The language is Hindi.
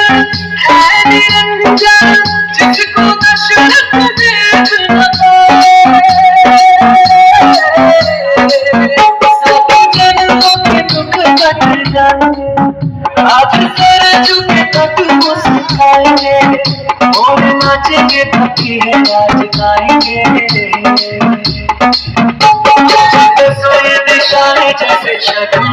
है निरंजन जिसको दशरथ देख न सब जन्मों के दुख कट जाएंगे आज सर झुके तक वो सिखाएंगे और नाचेंगे भक्ति है आज गाएंगे सोए दिशाएं जैसे शगुन